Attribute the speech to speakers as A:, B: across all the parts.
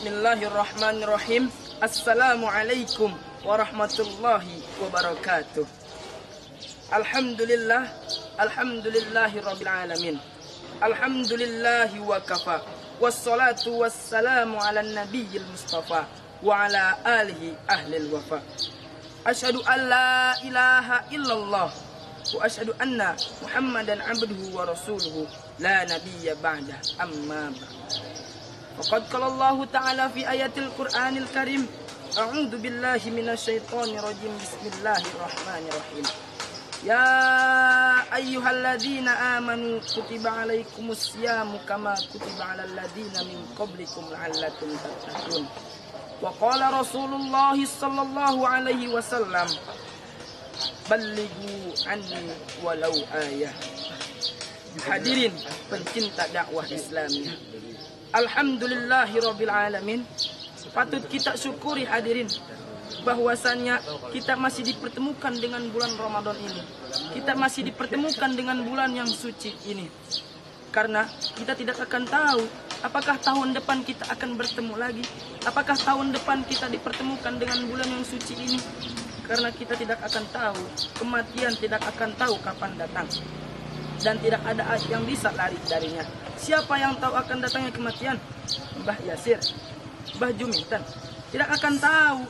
A: Bismillahirrahmanirrahim. Assalamualaikum warahmatullahi wabarakatuh. Alhamdulillahi rabbil alamin. Alhamdulillahi wa kafa. Wassalatu wassalamu ala nabiyil mustafa wa ala alihi ahlil wafa. Asyhadu an la ilaha illallah wa asyhadu anna Muhammadan abduhu wa rasuluhu la nabiyya ba'da amma ba'd. Faqad qala Allah Ta'ala fi ayatil Qur'anil Karim, a'udzu billahi minasyaitonir rajim. Bismillahirrahmanirrahim. Ya ayyuhalladzina amanu kutiba alaikumus syamu kama kutiba alal ladzina min qablikum la'allakum tattaqun. Wa qala Rasulullah sallallahu alaihi wasallam, ballighu anni walau ayah. Hadirin pencinta dakwah Islamiyah, alhamdulillahirabbil alamin. Patut kita syukuri hadirin bahwasannya kita masih dipertemukan dengan bulan Ramadan ini. Kita masih dipertemukan dengan bulan yang suci ini. Karena kita tidak akan tahu apakah tahun depan kita akan bertemu lagi, apakah tahun depan kita dipertemukan dengan bulan yang suci ini. Karena kita tidak akan tahu, kematian tidak akan tahu kapan datang, dan tidak ada yang bisa lari darinya. Siapa yang tahu akan datangnya kematian? Mbah Yasir, Mbah Juminten tidak akan tahu.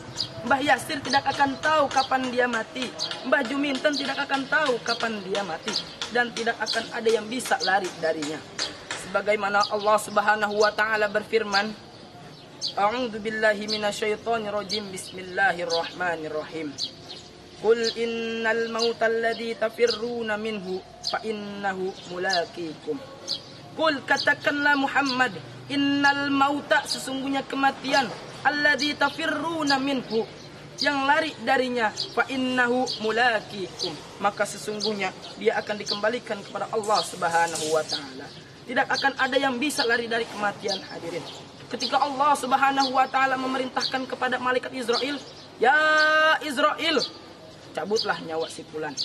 A: Mbah Yasir tidak akan tahu kapan dia mati. Mbah Juminten tidak akan tahu kapan dia mati, dan tidak akan ada yang bisa lari darinya. Sebagaimana Allah Subhanahu wa taala berfirman, a'udzu billahi minasyaitonir rajim. Bismillahirrahmanirrahim. Qul innal mauta alladzi tafirruna minhu fa innahu mulaqikum. Qul, katakanlah Muhammad, innal mauta, sesungguhnya kematian, alladzi tafirruna minhu, yang lari darinya, fa innahu mulaqikum, maka sesungguhnya dia akan dikembalikan kepada Allah Subhanahu wa taala. Tidak akan ada yang bisa lari dari kematian, hadirin. Ketika Allah Subhanahu wa taala memerintahkan kepada malaikat Israel, ya Israel, cabutlah nyawa si fulan.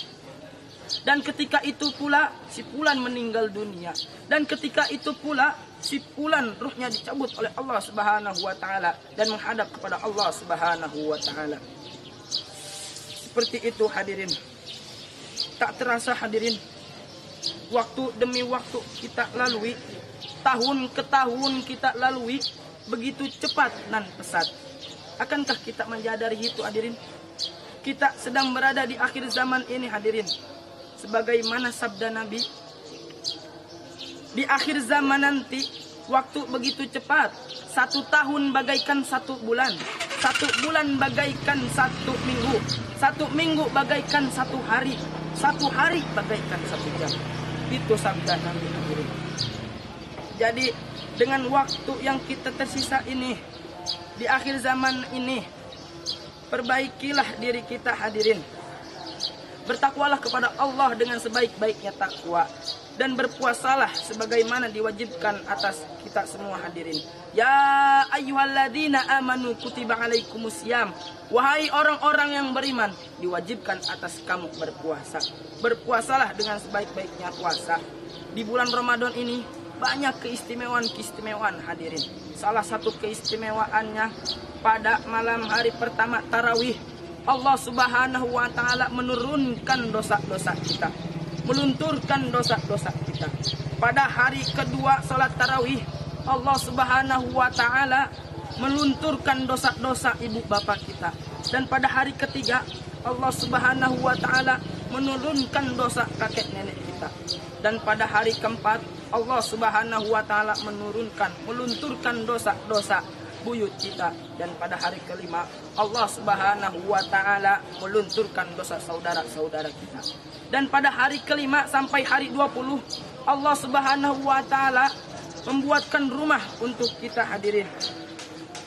A: Dan ketika itu pula si fulan meninggal dunia. Dan ketika itu pula si fulan ruhnya dicabut oleh Allah Subhanahu wa taala dan menghadap kepada Allah Subhanahu wa taala. Seperti itu hadirin. Tak terasa hadirin, waktu demi waktu kita lalui, tahun ke tahun kita lalui, begitu cepat dan pesat. Akankah kita menyadari itu hadirin? Kita sedang berada di akhir zaman ini hadirin. Sebagaimana sabda Nabi, di akhir zaman nanti waktu begitu cepat. 1 tahun bagaikan 1 bulan, 1 bulan bagaikan 1 minggu, 1 minggu bagaikan 1 hari, 1 hari bagaikan 1 jam. Itu sabda Nabi hadirin. Jadi dengan waktu yang kita tersisa ini, di akhir zaman ini, perbaikilah diri kita hadirin. Bertakwalah kepada Allah dengan sebaik-baiknya takwa, dan berpuasalah sebagaimana diwajibkan atas kita semua hadirin. Ya ayyuhalladzina amanu kutiba alaikumusiyam. Wahai orang-orang yang beriman, diwajibkan atas kamu berpuasa. Berpuasalah dengan sebaik-baiknya puasa. Di bulan Ramadan ini banyak keistimewaan hadirin. Salah satu keistimewaannya, pada malam hari pertama tarawih, Allah Subhanahu wa taala menurunkan dosa-dosa kita, melunturkan dosa-dosa kita. Pada hari kedua salat tarawih, Allah Subhanahu wa taala melunturkan dosa-dosa ibu bapak kita. Dan pada hari ketiga, Allah Subhanahu wa taala menurunkan dosa kakek nenek kita. Dan pada hari keempat, Allah Subhanahu wa taala melunturkan dosa-dosa buyut kita. Dan pada hari kelima, Allah Subhanahu wa taala melunturkan dosa saudara-saudara kita. Dan pada hari kelima sampai hari 20, Allah Subhanahu wa taala membuatkan rumah untuk kita hadirin.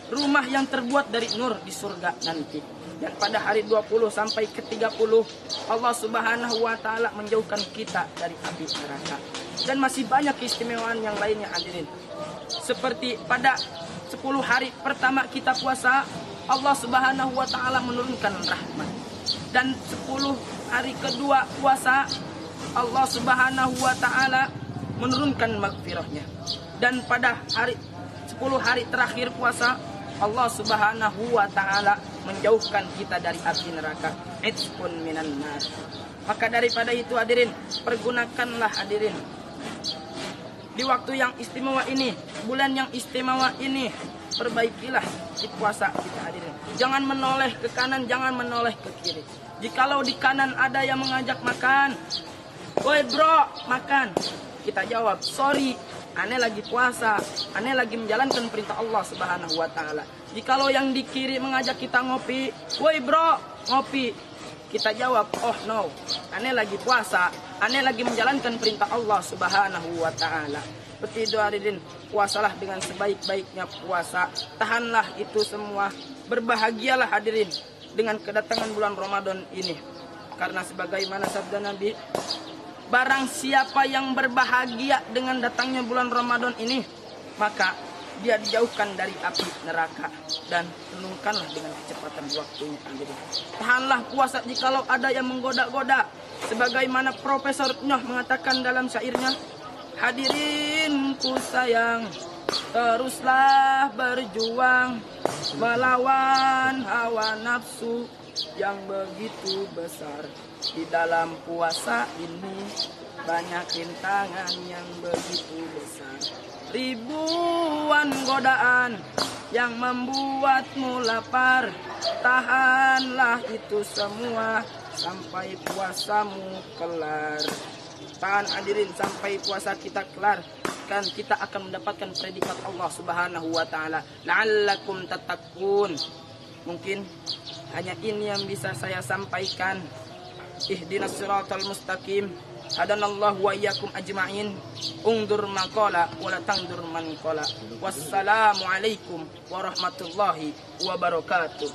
A: Rumah yang terbuat dari nur di surga nanti. Dan pada hari 20 sampai ke 30, Allah Subhanahu wa taala menjauhkan kita dari api neraka. Dan masih banyak keistimewaan yang lainnya hadirin. Seperti pada 10 hari pertama kita puasa, Allah Subhanahu wa taala menurunkan rahmat. Dan 10 hari kedua puasa, Allah Subhanahu wa taala menurunkan maghfirahnya. Dan pada hari 10 10 hari terakhir puasa, Allah Subhanahu wa taala menjauhkan kita dari api neraka. Itqun minan nar. Maka daripada itu hadirin, pergunakanlah hadirin di waktu yang istimewa ini, bulan yang istimewa ini, perbaikilah di puasa kita hadirin. Jangan menoleh ke kanan, jangan menoleh ke kiri. Jikalau di kanan ada yang mengajak makan, "Woi bro, makan." Kita jawab, "Sorry, ane lagi puasa, ane lagi menjalankan perintah Allah Subhanahu wa taala." Jikalau yang di kiri mengajak kita ngopi, "Woi bro, ngopi." Kita jawab, "Oh no, ane lagi puasa, ane lagi menjalankan perintah Allah Subhanahu wa taala." Seperti itu hadirin, puasalah dengan sebaik-baiknya puasa. Tahanlah itu semua. Berbahagialah hadirin dengan kedatangan bulan Ramadan ini. Karena sebagaimana sabda Nabi, barang siapa yang berbahagia dengan datangnya bulan Ramadan ini, maka dia dijauhkan dari api neraka. Dan renungkanlah dengan kecepatan waktunya. Tahanlah puasa jikalau ada yang menggoda-goda. Sebagaimana Profesor Nyoh mengatakan dalam syairnya, "Hadirin ku sayang, teruslah berjuang melawan hawa nafsu yang begitu besar. Di dalam puasa ini banyak rintangan yang begitu besar. Ribuan godaan yang membuatmu lapar. Tahanlah itu semua sampai puasamu kelar." Tahan hadirin sampai puasa kita kelar, kan kita akan mendapatkan predikat Allah Subhanahu wa taala, la'allakum tattaqun. Mungkin hanya ini yang bisa saya sampaikan. Ihdinas siratal mustaqim. Hadanallahu wa iyyakum ajma'in. Ungdur maqala wa la tangdur man qala. Wassalamu alaikum warahmatullahi wabarakatuh.